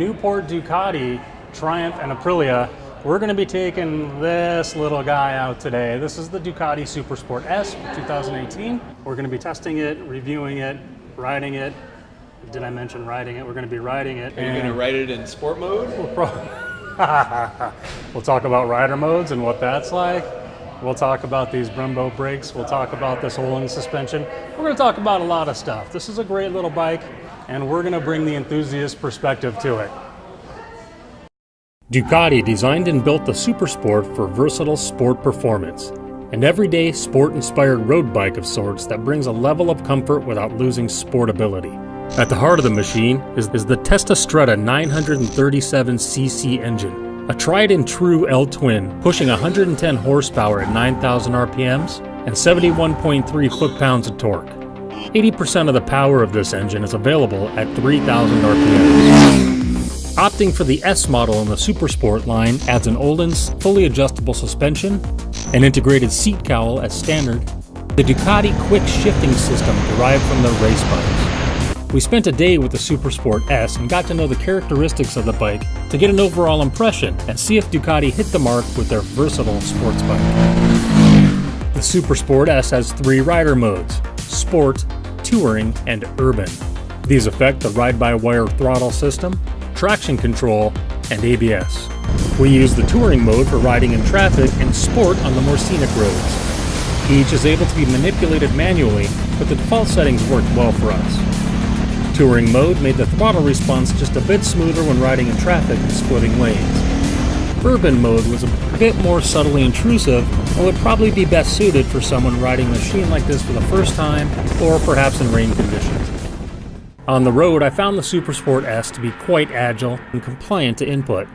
Newport Ducati, Triumph, and Aprilia. We're going to be taking this little guy out today. This is the Ducati SuperSport S for 2018. We're going to be testing it, reviewing it, riding it. Did I mention riding it? We're going to be riding it. Are you going to ride it in sport mode? We'll talk about rider modes and what that's like. We'll talk about these Brembo brakes. We'll talk about this Olin suspension. We're going to talk about a lot of stuff. This is a great little bike, and we're going to bring the enthusiast perspective to it. Ducati designed and built the SuperSport for versatile sport performance, an everyday sport-inspired road bike of sorts that brings a level of comfort without losing sportability. At the heart of the machine is the Testastretta 937cc engine, a tried-and-true L-twin pushing 110 horsepower at 9,000 RPMs and 71.3 foot-pounds of torque. 80% of the power of this engine is available at 3,000 RPMs. Opting for the S model in the SuperSport line adds an Olin's fully adjustable suspension, an integrated seat cowl as standard, the Ducati quick shifting system derived from their race bikes. We spent a day with the SuperSport S and got to know the characteristics of the bike to get an overall impression and see if Ducati hit the mark with their versatile sports bike. The SuperSport S has 3 rider modes: Sport, Touring, and Urban. These affect the ride-by-wire throttle system, traction control, and ABS. We use the Touring mode for riding in traffic and Sport on the more scenic roads. Each is able to be manipulated manually, but the default settings worked well for us. Touring mode made the throttle response just a bit smoother when riding in traffic and splitting lanes. Urban mode was a bit more subtly intrusive and would probably be best suited for someone riding a machine like this for the first time or perhaps in rain conditions. On the road, I found the SuperSport S to be quite agile and compliant to input.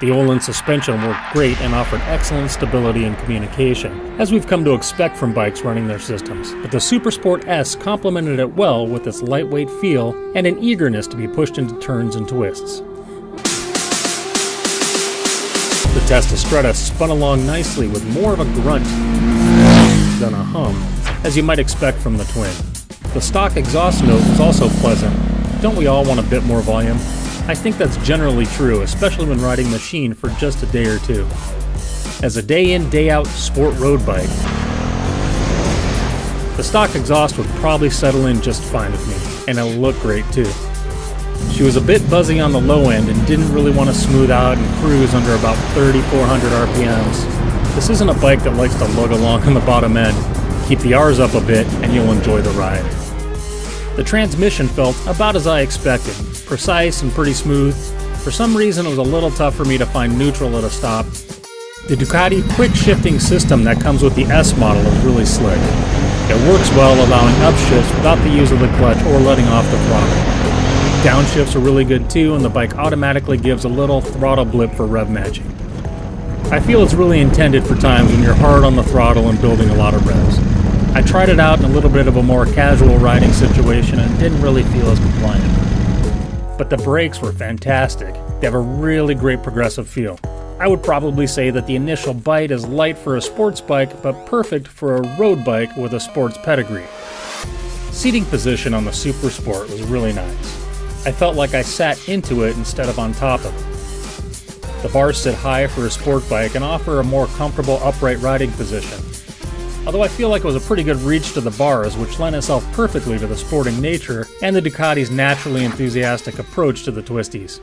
The Olin suspension worked great and offered excellent stability and communication, as we've come to expect from bikes running their systems. But the SuperSport S complemented it well with its lightweight feel and an eagerness to be pushed into turns and twists. The Testastretta spun along nicely with more of a grunt than a hum, as you might expect from the twin. The stock exhaust note was also pleasant. Don't we all want a bit more volume? I think that's generally true, especially when riding a machine for just a day or two. As a day-in, day-out sport road bike, the stock exhaust would probably settle in just fine with me, and it'll look great too. She was a bit buzzy on the low end and didn't really want to smooth out and cruise under about 3,400 RPMs. This isn't a bike that likes to lug along on the bottom end. Keep the R's up a bit and you'll enjoy the ride. The transmission felt about as I expected, precise and pretty smooth. For some reason it was a little tough for me to find neutral at a stop. The Ducati quick shifting system that comes with the S model is really slick. It works well allowing upshifts without the use of the clutch or letting off the throttle. Downshifts are really good too, and the bike automatically gives a little throttle blip for rev matching. I feel it's really intended for times when you're hard on the throttle and building a lot of revs. I tried it out in a little bit of a more casual riding situation and didn't really feel as compliant. But the brakes were fantastic. They have a really great progressive feel. I would probably say that the initial bite is light for a sports bike, but perfect for a road bike with a sports pedigree. Seating position on the SuperSport was really nice. I felt like I sat into it instead of on top of it. The bars sit high for a sport bike and offer a more comfortable upright riding position. Although I feel like it was a pretty good reach to the bars, which lent itself perfectly to the sporting nature and the Ducati's naturally enthusiastic approach to the twisties.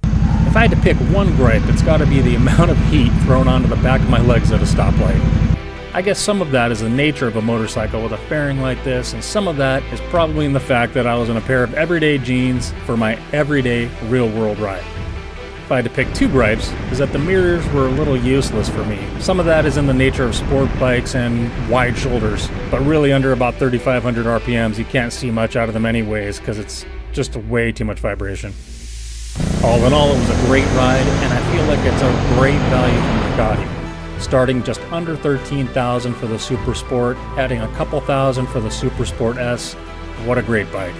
If I had to pick one gripe, it's got to be the amount of heat thrown onto the back of my legs at a stoplight. I guess some of that is the nature of a motorcycle with a fairing like this, and some of that is probably in the fact that I was in a pair of everyday jeans for my everyday real-world ride. If I had to pick 2 gripes, is that the mirrors were a little useless for me. Some of that is in the nature of sport bikes and wide shoulders, but really under about 3,500 RPMs you can't see much out of them anyways because it's just way too much vibration. All in all, it was a great ride, and I feel like it's a great value from Ducati. Starting just under $13,000 for the SuperSport, adding a couple thousand for the SuperSport S. What a great bike.